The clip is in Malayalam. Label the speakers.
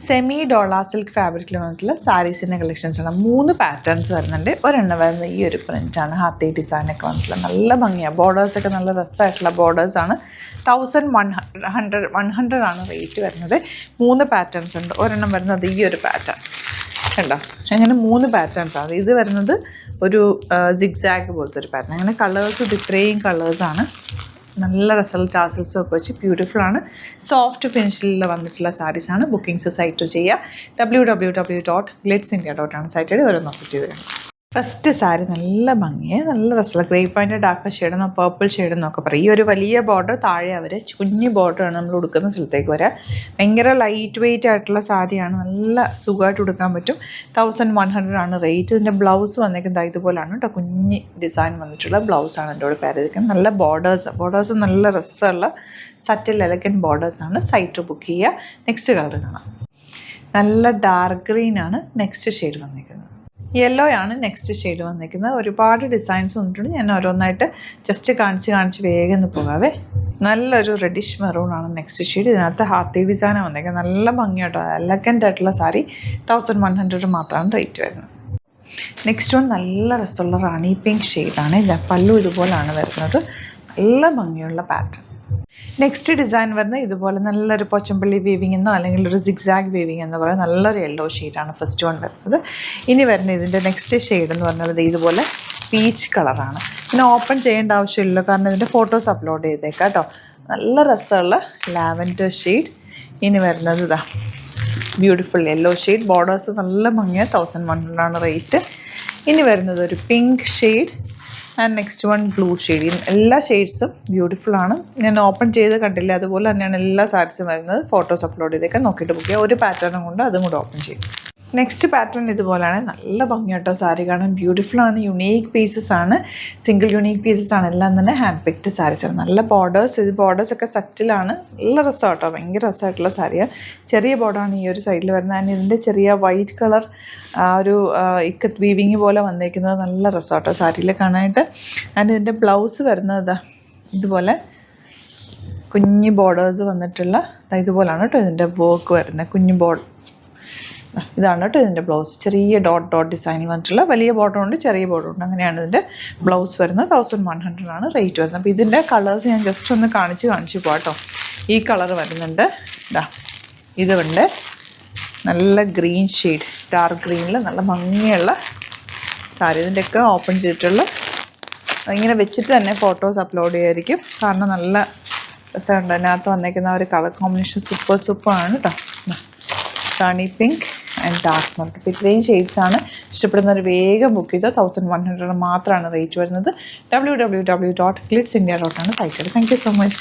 Speaker 1: സെമി ഡോള സിൽക്ക് ഫാബ്രിക്കിൽ വന്നിട്ടുള്ള സാരീസിൻ്റെ കളക്ഷൻസാണ്. 3 പാറ്റേൺസ് വരുന്നുണ്ട്. ഒരെണ്ണം വരുന്നത് ഈ ഒരു പ്രിൻ്റാണ്. ഹാത്തി ഡിസൈനൊക്കെ വന്നിട്ടുള്ള നല്ല ഭംഗിയാണ്. ബോർഡേഴ്സൊക്കെ നല്ല രസമായിട്ടുള്ള ബോർഡേഴ്സാണ്. 1100 ആണ് റേറ്റ് വരുന്നത്. 3 പാറ്റേൺസ് ഉണ്ട്. ഒരെണ്ണം വരുന്നത് ഈ ഒരു പാറ്റേൺ കണ്ടോ, അങ്ങനെ 3 പാറ്റേൺസാണ്. ഇത് വരുന്നത് ഒരു സിഗ്സാഗ് പോലത്തെ ഒരു പാറ്റേൺ. അങ്ങനെ കളേഴ്സ് ഇത് ഇത്രയും കളേഴ്സാണ്. നല്ല രസമുള്ള ടാസൽസും ഒക്കെ വെച്ച് ബ്യൂട്ടിഫുൾ ആണ്. സോഫ്റ്റ് ഫിനിഷിൽ വന്നിട്ടുള്ള സാരീസാണ്. ബുക്കിംഗ്സ് സൈറ്റ് ചെയ്യുക. www.glitzindia.com സൈറ്റിൽ ഒരു നോക്കി ചെയ്ത് കാണും. ഫസ്റ്റ് സാരി നല്ല ഭംഗിയെ നല്ല രസമുള്ള ഗ്രേപ്പ് വൈൻ്റെ ഡാർക്ക് ഷെയ്ഡെന്നോ പേർപ്പിൾ ഷെയ്ഡെന്നൊക്കെ പറയും. ഈ ഒരു വലിയ ബോർഡർ താഴെ അവർ കുഞ്ഞു ബോർഡറാണ് നമ്മൾ ഉടുക്കുന്ന സ്ഥലത്തേക്ക് വരിക. ഭയങ്കര ലൈറ്റ് വെയ്റ്റ് ആയിട്ടുള്ള സാരിയാണ്. നല്ല സുഖമായിട്ട് ഉടുക്കാൻ പറ്റും. 1100 ആണ് റേറ്റ്. ഇതിൻ്റെ ബ്ലൗസ് വന്നേക്കുന്നത് ഇതുപോലാണ് കേട്ടോ. കുഞ്ഞ് ഡിസൈൻ വന്നിട്ടുള്ള ബ്ലൗസാണ് എൻ്റെ കൂടെ പേരിരിക്കുന്നത്. നല്ല ബോർഡേഴ്സ് നല്ല രസമുള്ള സറ്റിൽ എലഗൻറ്റ് ബോർഡേഴ്സാണ്. സൈറ്റ് ബുക്ക് ചെയ്യുക. നെക്സ്റ്റ് കളർ കാണാം. നല്ല ഡാർക്ക് ഗ്രീനാണ് നെക്സ്റ്റ് ഷെയ്ഡ് വന്നിരിക്കുന്നത്. യെല്ലോ ആണ് നെക്സ്റ്റ് ഷെയ്ഡ് വന്നിരിക്കുന്നത്. ഒരുപാട് ഡിസൈൻസ് വന്നിട്ടുണ്ട്. ഞാൻ ഓരോന്നായിട്ട് ജസ്റ്റ് കാണിച്ച് വേഗം ഒന്ന് പോകാവേ. നല്ലൊരു റെഡിഷ് മെറൂൺ ആണ് നെക്സ്റ്റ് ഷെയ്ഡ്. ഇതിനകത്ത് ഹാത്തി ഡിസൈനാണ് വന്നിരിക്കുന്നത്. നല്ല ഭംഗിയായിട്ടോ, എലഗൻ്റ് ആയിട്ടുള്ള സാരി. 1100 മാത്രമാണ് റേറ്റ് വരുന്നത്. നെക്സ്റ്റ് വൺ നല്ല രസമുള്ള റാണി പിങ്ക് ഷെയ്ഡാണ്. പല്ലു ഇതുപോലാണ് വരുന്നത്. നല്ല ഭംഗിയുള്ള പാറ്റേൺ. നെക്സ്റ്റ് ഡിസൈൻ വരുന്നത് ഇതുപോലെ നല്ലൊരു പോച്ചമ്പള്ളി വീവിങ് എന്നോ അല്ലെങ്കിൽ ഒരു സിഗ്സാഗ് വീവിങ് എന്ന് പറയുന്നത് നല്ലൊരു യെല്ലോ ഷെയ്ഡാണ് ഫസ്റ്റ് വൺ വരുന്നത്. ഇനി വരുന്നത് ഇതിൻ്റെ നെക്സ്റ്റ് ഷെയ്ഡ് എന്ന് പറഞ്ഞത് ഇതുപോലെ പീച്ച് കളറാണ്. പിന്നെ ഓപ്പൺ ചെയ്യേണ്ട ആവശ്യമില്ലല്ലോ, കാരണം ഇതിൻ്റെ ഫോട്ടോസ് അപ്ലോഡ് ചെയ്തേക്കാം കേട്ടോ. നല്ല രസമുള്ള ലാവൻഡർ ഷെയ്ഡ്. ഇനി വരുന്നത് ഇതാ ബ്യൂട്ടിഫുൾ യെല്ലോ ഷെയ്ഡ്. ബോർഡേഴ്സ് നല്ല ഭംഗിയാണ്. 1100 ആണ് റേറ്റ്. ഇനി വരുന്നത് ഒരു pink shade and next one blue shade. എല്ലാ ഷെയ്ഡ്സും ബ്യൂട്ടിഫുൾ ആണ്. ഞാൻ ഓപ്പൺ ചെയ്ത് കണ്ടില്ല, അതുപോലെ തന്നെയാണ് എല്ലാ സാരീസും വരുന്നത്. ഫോട്ടോസ് അപ്ലോഡ് ചെയ്തേക്കാം, നോക്കിയിട്ട് ബുക്ക് ചെയ്യുക. ഒരു പാറ്റേണും കൊണ്ട് അതും കൂടെ ഓപ്പൺ ചെയ്യും. നെക്സ്റ്റ് പാറ്റേൺ ഇതുപോലെയാണ്. നല്ല ഭംഗിയായിട്ടോ സാരി കാണാൻ. ബ്യൂട്ടിഫുൾ ആണ്. യുണീക്ക് പീസസ് ആണ്. സിംഗിൾ യുണീക്ക് പീസസ് ആണ്. എല്ലാം തന്നെ ഹാൻഡ് പിക്ഡ് സാരീസാണ്. നല്ല ബോർഡേഴ്സ്. ഇത് ബോർഡേഴ്സൊക്കെ സെറ്റിലാണ്. നല്ല രസമാട്ടോ, ഭയങ്കര രസമായിട്ടുള്ള സാരിയാണ്. ചെറിയ ബോർഡറാണ് ഈ ഒരു സൈഡിൽ വരുന്നത്. ആൻഡ് ഇതിൻ്റെ ചെറിയ വൈറ്റ് കളർ ഒരു ഇക്കത്ത് വീവിങ് പോലെ വന്നേക്കുന്നത് നല്ല രസമാട്ടോ സാരിയിൽ കാണാനായിട്ട്. ആൻഡ് ഇതിൻ്റെ ബ്ലൗസ് വരുന്നത് ഇതുപോലെ കുഞ്ഞ് ബോർഡേഴ്സ് വന്നിട്ടുള്ള ഇതുപോലാണ് കേട്ടോ ഇതിൻ്റെ വർക്ക് വരുന്നത്. കുഞ്ഞ് ബോർഡർ ഇതാണ് കേട്ടോ ഇതിൻ്റെ ബ്ലൗസ്. ചെറിയ ഡോട്ട് ഡിസൈനിങ് വന്നിട്ടുള്ള വലിയ ബോർഡർ ഉണ്ട്, ചെറിയ ബോർഡർ ഉണ്ട്. അങ്ങനെയാണ് ഇതിൻ്റെ ബ്ലൗസ് വരുന്നത്. 1100 ആണ് റേറ്റ് വരുന്നത്. അപ്പോൾ ഇതിൻ്റെ കളേഴ്സ് ഞാൻ ജസ്റ്റ് ഒന്ന് കാണിച്ച് പോകാട്ടോ. ഈ കളർ വരുന്നുണ്ട്. ഇതുണ്ട് നല്ല ഗ്രീൻ ഷെയ്ഡ്, ഡാർക്ക് ഗ്രീനിൽ നല്ല ഭംഗിയുള്ള സാരി. ഇതിൻ്റെയൊക്കെ ഓപ്പൺ ചെയ്തിട്ടുള്ള ഇങ്ങനെ വെച്ചിട്ട് തന്നെ ഫോട്ടോസ് അപ്ലോഡ് ചെയ്യായിരിക്കും. കാരണം നല്ല രസമുണ്ട്. അതിനകത്ത് വന്നേക്കുന്ന ഒരു കളർ കോമ്പിനേഷൻ സൂപ്പറാണ് കേട്ടോ. റാണി പിങ്ക് ആൻഡ് ഡാർക്ക് മെറൂൺ. അപ്പോൾ ഇത്രയും ഷെയ്ഡ്സാണ്. ഇഷ്ടപ്പെടുന്നവർ വേഗം ബുക്ക് ചെയ്തോ. 1100 മാത്രമാണ് റേറ്റ് വരുന്നത്. www.glitzindia.com site. Thank you so much.